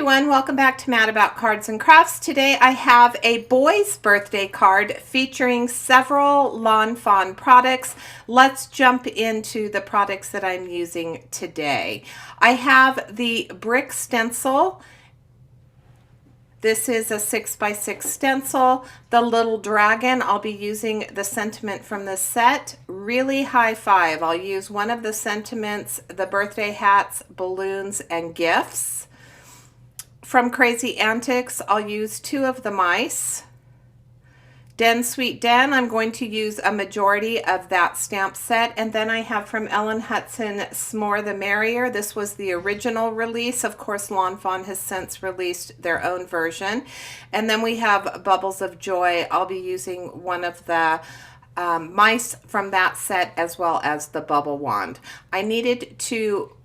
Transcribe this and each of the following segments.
everyone, welcome back to Mad About Cards and Crafts. Today I have a boy's birthday card featuring several Lawn Fawn products. Let's jump into the products that I'm using today. I have the brick stencil. This is a 6x6 stencil. The little dragon, I'll be using the sentiment from this set. Really high five. I'll use one of the sentiments, the birthday hats, balloons, and gifts. From Crazy Antics, I'll use two of the mice. Den Sweet Den, I'm going to use a majority of that stamp set. And then I have from Ellen Hudson, S'more the Merrier. This was the original release. Of course, Lawn Fawn has since released their own version. And then we have Bubbles of Joy. I'll be using one of the mice from that set as well as the bubble wand. I needed to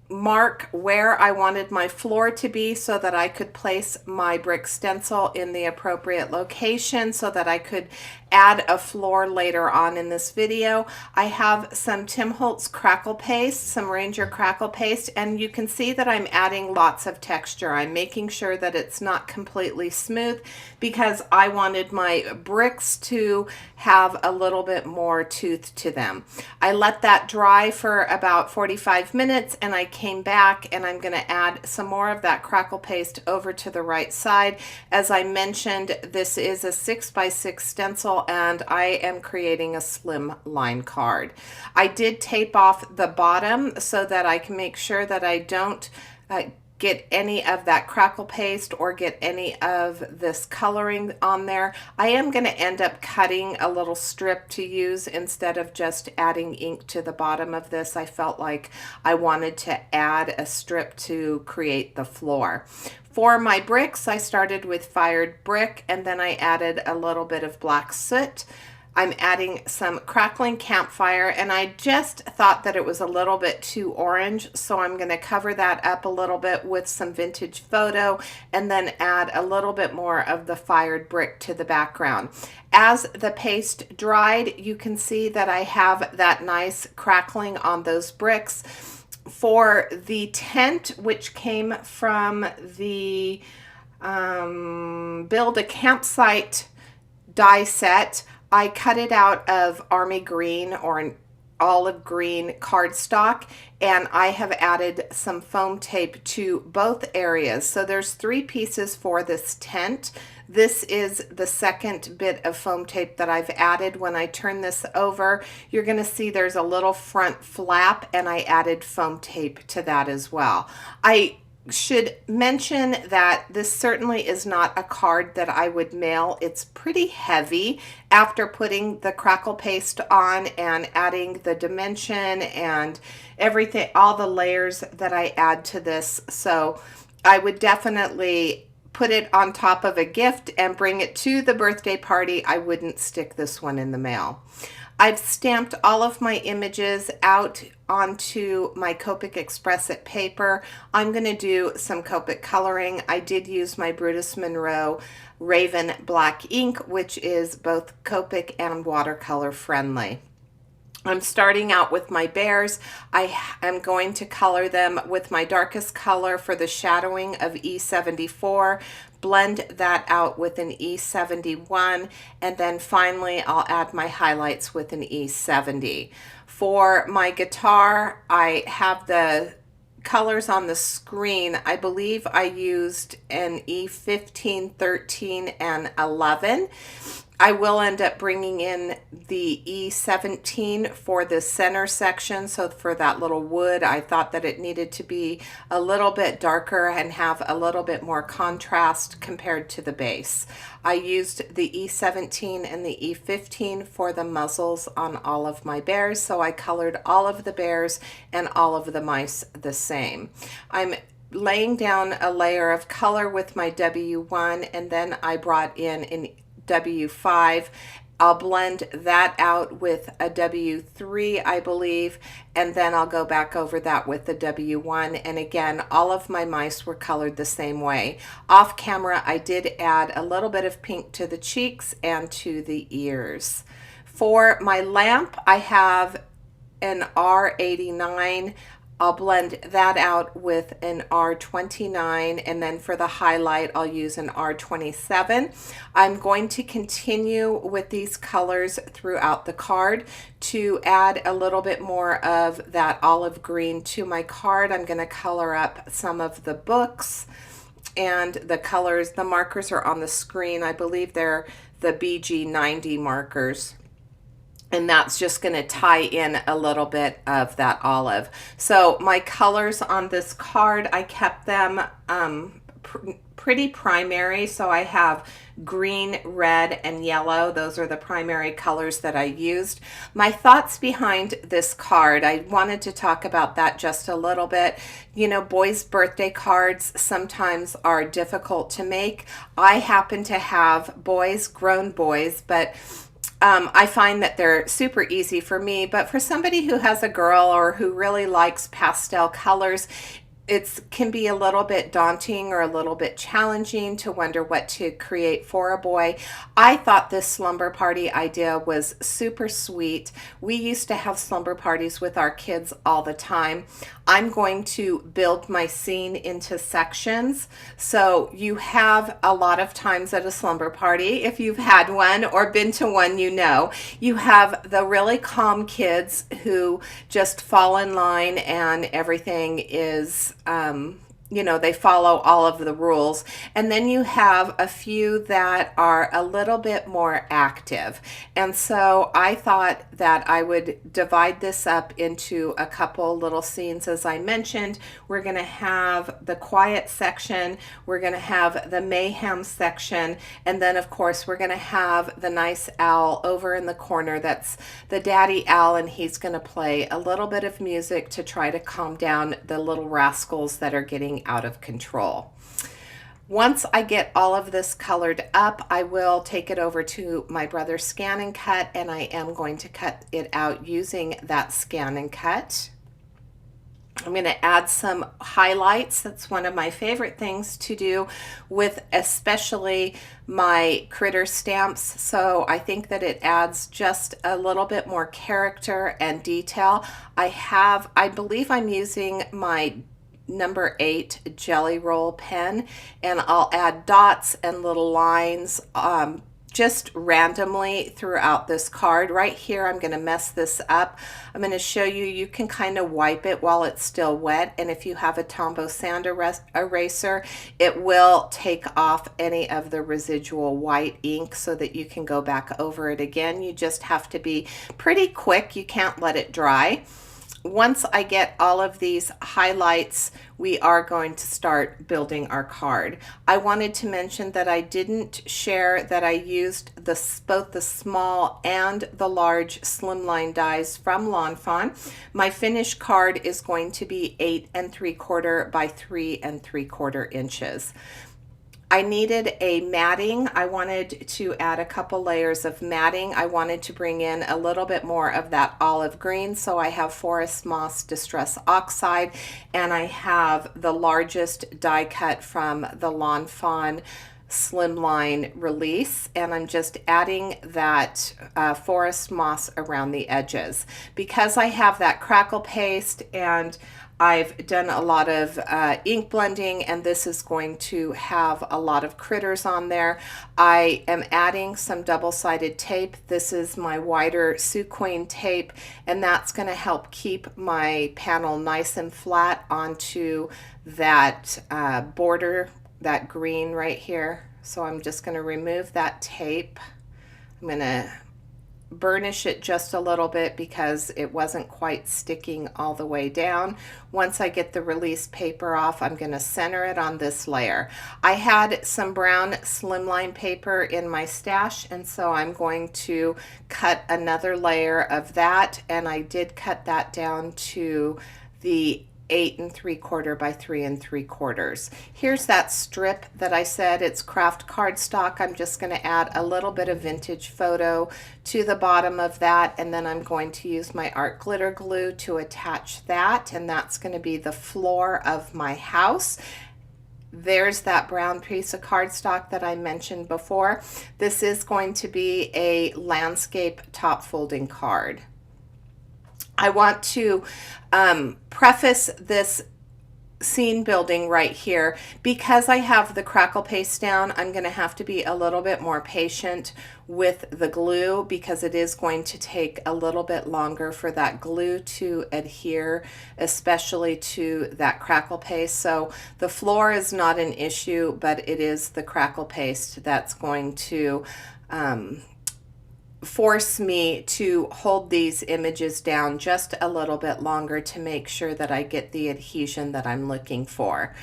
mark where I wanted my floor to be so that I could place my brick stencil in the appropriate location so that I could add a floor later on in this video. I have some Tim Holtz Crackle paste, some Ranger Crackle paste, and you can see that I'm adding lots of texture. I'm making sure that it's not completely smooth because I wanted my bricks to have a little bit more tooth to them. I let that dry for about 45 minutes and I came back and I'm going to add some more of that crackle paste over to the right side. As I mentioned, this is a 6x6 stencil and I am creating a Slimline card. I did tape off the bottom so that I can make sure that I don't get any of that crackle paste or get any of this coloring on there. I am going to end up cutting a little strip to use instead of just adding ink to the bottom of this. I felt like I wanted to add a strip to create the floor. For my bricks, I started with fired brick and then I added a little bit of black soot. I'm adding some Crackling Campfire, and I just thought that it was a little bit too orange, so I'm going to cover that up a little bit with some Vintage Photo and then add a little bit more of the fired brick to the background. As the paste dried, you can see that I have that nice crackling on those bricks. For the tent, which came from the Build a Campsite die set, I cut it out of army green or an olive green cardstock, and I have added some foam tape to both areas. So there's 3 pieces for this tent. This is the second bit of foam tape that I've added. When I turn this over, you're going to see there's a little front flap, and I added foam tape to that as well. I should mention that this certainly is not a card that I would mail. It's pretty heavy after putting the crackle paste on and adding the dimension and everything, all the layers that I add to this. So I would definitely put it on top of a gift and bring it to the birthday party. I wouldn't stick this one in the mail. I've stamped all of my images out onto my Copic Express It paper. I'm going to do some Copic Coloring. I did use my Brutus Monroe Raven Black ink, which is both Copic and watercolor friendly. I'm starting out with my bears. I am going to color them with my darkest color for the shadowing of E74, blend that out with an E71, and then finally I'll add my highlights with an E70. For my guitar, I have the colors on the screen. I believe I used an E15, 13, and 11. I will end up bringing in the E17 for the center section. So for that little wood, I thought that it needed to be a little bit darker and have a little bit more contrast compared to the base. I used the E17 and the E15 for the muzzles on all of my bears. So I colored all of the bears and all of the mice the same. I'm laying down a layer of color with my W1, and then I brought in an W5. I'll blend that out with a W3, I believe, and then I'll go back over that with the W1. And again, all of my mice were colored the same way. Off camera, I did add a little bit of pink to the cheeks and to the ears. For my lamp, I have an R89 I'll blend that out with an R29, and then for the highlight, I'll use an R27. I'm going to continue with these colors throughout the card to add a little bit more of that olive green to my card. I'm going to color up some of the books, and the colors, the markers are on the screen. I believe they're the BG90 markers. And that's just going to tie in a little bit of that olive. So my colors on this card, I kept them pretty primary. So I have green, red, and yellow. Those are the primary colors that I used. My thoughts behind this card, I wanted to talk about that just a little bit. You know, boys' birthday cards sometimes are difficult to make. I happen to have boys, grown boys, but I find that they're super easy for me, but for somebody who has a girl or who really likes pastel colors, it can be a little bit daunting or a little bit challenging to wonder what to create for a boy. I thought this slumber party idea was super sweet. We used to have slumber parties with our kids all the time. I'm going to build my scene into sections. So you have a lot of times at a slumber party, if you've had one or been to one, you know, you have the really calm kids who just fall in line and everything is you know, they follow all of the rules. And then you have a few that are a little bit more active. And so I thought that I would divide this up into a couple little scenes. As I mentioned, we're going to have the quiet section, we're going to have the mayhem section, and then of course we're going to have the nice owl over in the corner. That's the daddy owl, and he's going to play a little bit of music to try to calm down the little rascals that are getting out of control. Once I get all of this colored up, I will take it over to my brother's Scan and Cut, and I am going to cut it out using that Scan and Cut. I'm going to add some highlights. That's one of my favorite things to do with especially my critter stamps. So I think that it adds just a little bit more character and detail. I believe I'm using my number 8 Jelly Roll pen, and I'll add dots and little lines just randomly throughout this card. Right here, I'm going to mess this up. I'm going to show you, you can kind of wipe it while it's still wet, and if you have a Tombow sand eraser, it will take off any of the residual white ink so that you can go back over it again. You just have to be pretty quick. You can't let it dry. Once I get all of these highlights, we are going to start building our card. I wanted to mention that I didn't share that I used both the small and the large Slimline dies from Lawn Fawn. My finished card is going to be 8 3/4 by 3 3/4 inches. I needed a matting. I wanted to add a couple layers of matting. I wanted to bring in a little bit more of that olive green, so I have Forest Moss Distress Oxide, and I have the largest die cut from the Lawn Fawn Slimline release, and I'm just adding that forest moss around the edges. Because I have that Crackle paste and I've done a lot of ink blending, and this is going to have a lot of critters on there, I am adding some double-sided tape. This is my wider Sioux Queen tape, and that's going to help keep my panel nice and flat onto that border, that green right here. So I'm just going to remove that tape. I'm going to burnish it just a little bit because it wasn't quite sticking all the way down. Once I get the release paper off, I'm going to center it on this layer. I had some brown Slimline paper in my stash, and so I'm going to cut another layer of that, and I did cut that down to the 8 3/4 by 3 3/4. Here's that strip that I said it's craft cardstock. I'm just going to add a little bit of vintage photo to the bottom of that, and then I'm going to use my art glitter glue to attach that, and that's going to be the floor of my house. There's that brown piece of cardstock that I mentioned before. This is going to be a landscape top folding card. I want to preface this scene building right here. Because I have the crackle paste down, I'm going to have to be a little bit more patient with the glue because it is going to take a little bit longer for that glue to adhere, especially to that crackle paste. So the floor is not an issue, but it is the crackle paste that's going to force me to hold these images down just a little bit longer to make sure that I get the adhesion that I'm looking for.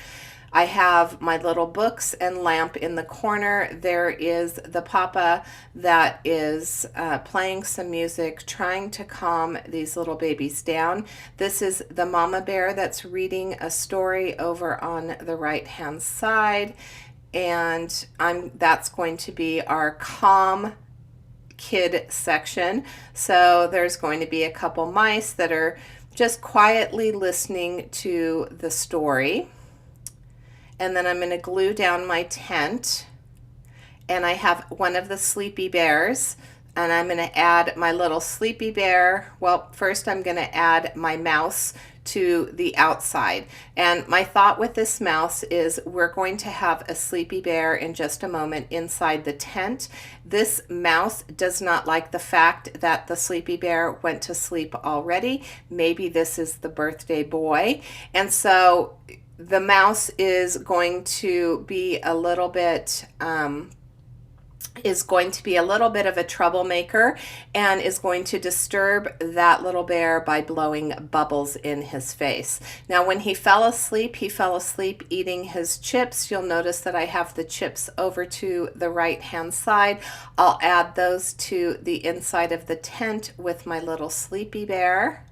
I have my little books and lamp in the corner. There is the papa that is playing some music, trying to calm these little babies down. This is the mama bear that's reading a story over on the right hand side, and that's going to be our calm kid section. So there's going to be a couple mice that are just quietly listening to the story. And then I'm going to glue down my tent, and I have one of the sleepy bears, and I'm going to add my little sleepy bear. Well, first I'm going to add my mouse to the outside. And my thought with this mouse is we're going to have a sleepy bear in just a moment inside the tent. This mouse does not like the fact that the sleepy bear went to sleep already. Maybe this is the birthday boy. And so the mouse is going to be a little bit of a troublemaker and is going to disturb that little bear by blowing bubbles in his face. Now, when he fell asleep eating his chips. You'll notice that I have the chips over to the right hand side. I'll add those to the inside of the tent with my little sleepy bear.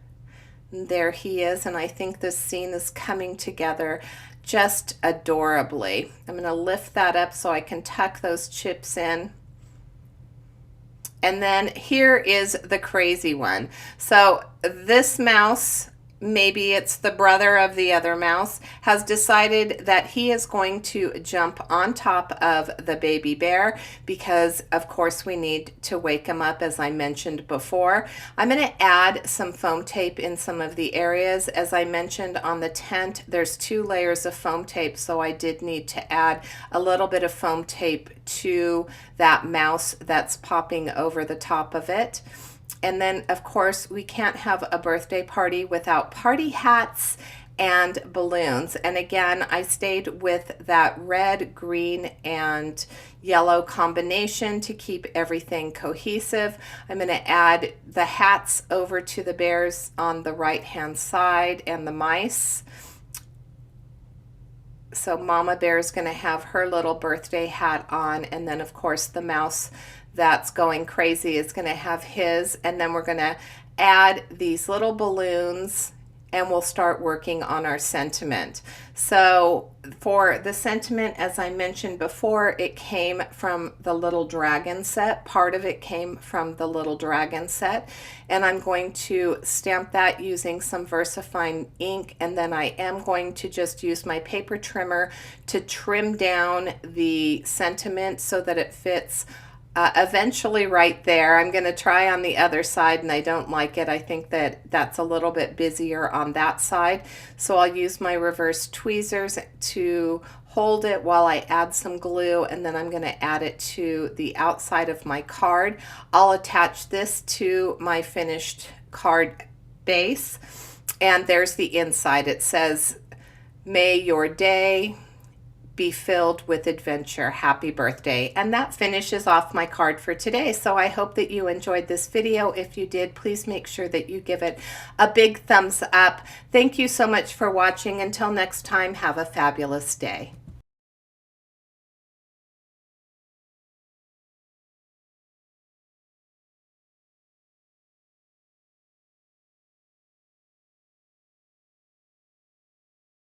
There he is, and I think this scene is coming together just adorably. I'm going to lift that up so I can tuck those chips in. And then here is the crazy one. So this mouse, maybe it's the brother of the other mouse, has decided that he is going to jump on top of the baby bear because, of course, we need to wake him up, as I mentioned before. I'm going to add some foam tape in some of the areas. As I mentioned on the tent, there's 2 layers of foam tape, so I did need to add a little bit of foam tape to that mouse that's popping over the top of it. And then, of course, we can't have a birthday party without party hats and balloons. And again, I stayed with that red, green, and yellow combination to keep everything cohesive. I'm going to add the hats over to the bears on the right-hand side and the mice. So Mama Bear is going to have her little birthday hat on, and then, of course, the mouse that's going crazy is going to have his, and then we're going to add these little balloons and we'll start working on our sentiment. So for the sentiment, as I mentioned before, it came from the Little Dragon set. Part of it came from the Little Dragon set, and I'm going to stamp that using some VersaFine ink, and then I am going to just use my paper trimmer to trim down the sentiment so that it fits eventually right there. I'm going to try on the other side, and I don't like it. I think that that's a little bit busier on that side. So I'll use my reverse tweezers to hold it while I add some glue, and then I'm going to add it to the outside of my card. I'll attach this to my finished card base, and there's the inside. It says, "May your day be filled with adventure. Happy birthday." And that finishes off my card for today. So I hope that you enjoyed this video. If you did, please make sure that you give it a big thumbs up. Thank you so much for watching. Until next time, have a fabulous day.